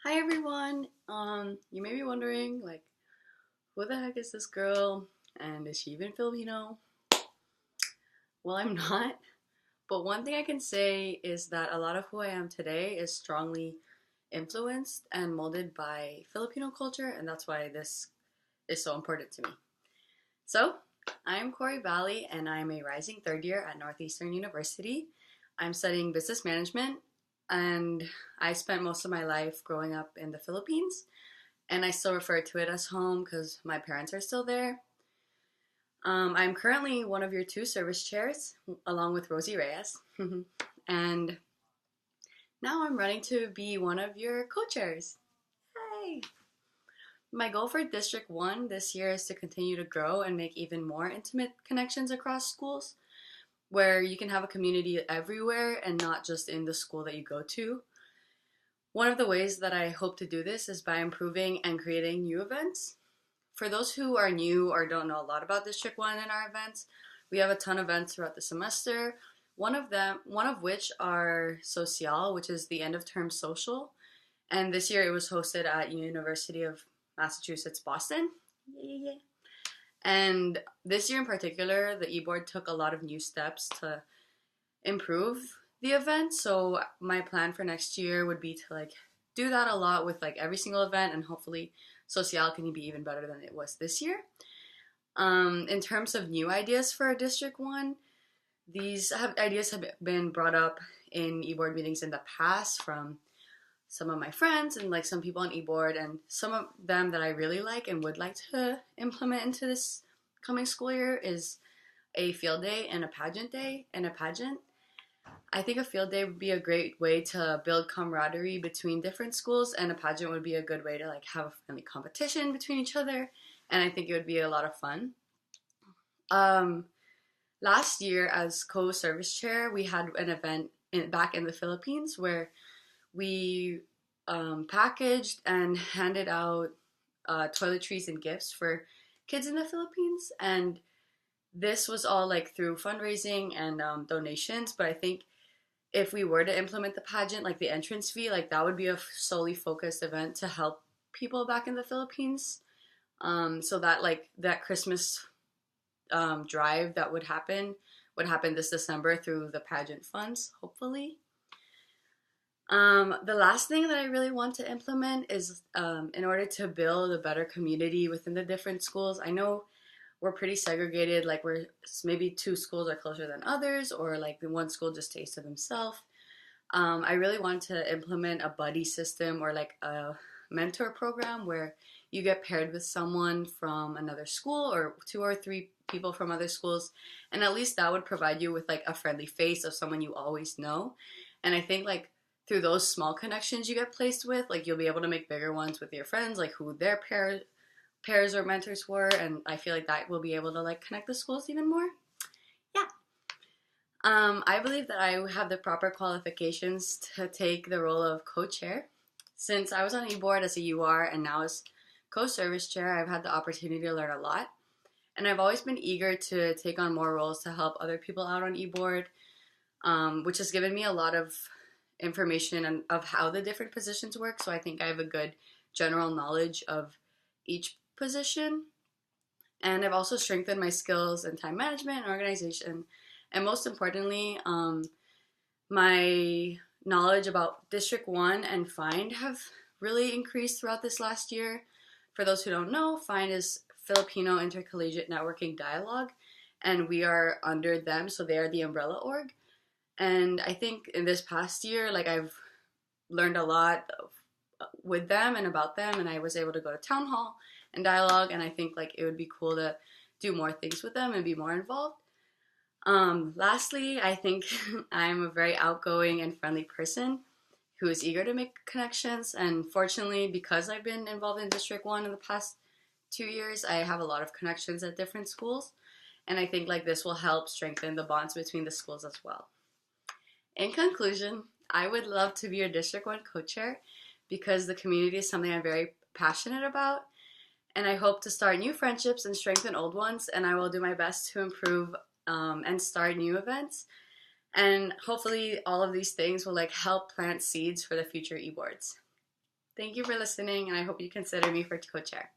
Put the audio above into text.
Hi everyone. You may be wondering, like, who the heck is this girl? And is she even Filipino? Well, I'm not. But one thing I can say is that a lot of who I am today is strongly influenced and molded by Filipino culture, and that's why this is so important to me. So, I'm Korry Valley, and I'm a rising third year at Northeastern University. I'm studying business management, and I spent most of my life growing up in the Philippines. And I still refer to it as home because my parents are still there. I'm currently one of your two service chairs, along with Rosie Reyes. And now I'm running to be one of your co chairs. Hey! My goal for District 1 this year is to continue to grow and make even more intimate connections across schools, where you can have a community everywhere and not just in the school that you go to. One of the ways that I hope to do this is by improving and creating new events. For those who are new or don't know a lot about District 1 and our events, we have a ton of events throughout the semester. One of which are Social, which is the end of term social. And this year it was hosted at University of Massachusetts, Boston. Yeah. And this year in particular, the e-board took a lot of new steps to improve the event. So my plan for next year would be to do that a lot with every single event, and hopefully Social can be even better than it was this year. In terms of new ideas for District 1, ideas have been brought up in e-board meetings in the past from some of my friends and some people on e-board, and some of them that I really like and would like to implement into this coming school year is a field day and a pageant day and a pageant. I think a field day would be a great way to build camaraderie between different schools, and a pageant would be a good way to have a friendly competition between each other, and I think it would be a lot of fun. Um, Last year, as co-service chair, we had an event back in the Philippines where we packaged and handed out toiletries and gifts for kids in the Philippines, and this was all through fundraising and donations. But I think if we were to implement the pageant, the entrance fee, that would be a solely focused event to help people back in the Philippines. So that that Christmas drive that would happen this December through the pageant funds, hopefully. The last thing that I really want to implement is in order to build a better community within the different schools. I know we're pretty segregated, we're maybe two schools are closer than others, or the one school just stays to themselves. I really want to implement a buddy system or a mentor program where you get paired with someone from another school or two or three people from other schools, and at least that would provide you with a friendly face of someone you always know. And I think through those small connections you get placed with, you'll be able to make bigger ones with your friends, who their pairs or mentors were, and I feel that will be able to connect the schools even more. Yeah. I believe that I have the proper qualifications to take the role of co-chair. Since I was on e-board as a UR and now as co-service chair, I've had the opportunity to learn a lot, and I've always been eager to take on more roles to help other people out on e-board, which has given me a lot of information of how the different positions work. So I think I have a good general knowledge of each position, and I've also strengthened my skills in time management and organization, and most importantly, my knowledge about District 1 and FIND have really increased throughout this last year. For those who don't know, FIND is Filipino Intercollegiate Networking Dialogue, and we are under them, so they are the umbrella org. And I think in this past year, I've learned a lot with them and about them, and I was able to go to town hall and dialogue, and I think it would be cool to do more things with them and be more involved. Lastly, I think I'm a very outgoing and friendly person who is eager to make connections, and fortunately, because I've been involved in District 1 in the past 2 years, I have a lot of connections at different schools, and I think this will help strengthen the bonds between the schools as well. In conclusion, I would love to be your District 1 co-chair because the community is something I'm very passionate about, and I hope to start new friendships and strengthen old ones, and I will do my best to improve and start new events. And hopefully all of these things will help plant seeds for the future e-boards. Thank you for listening, and I hope you consider me for co-chair.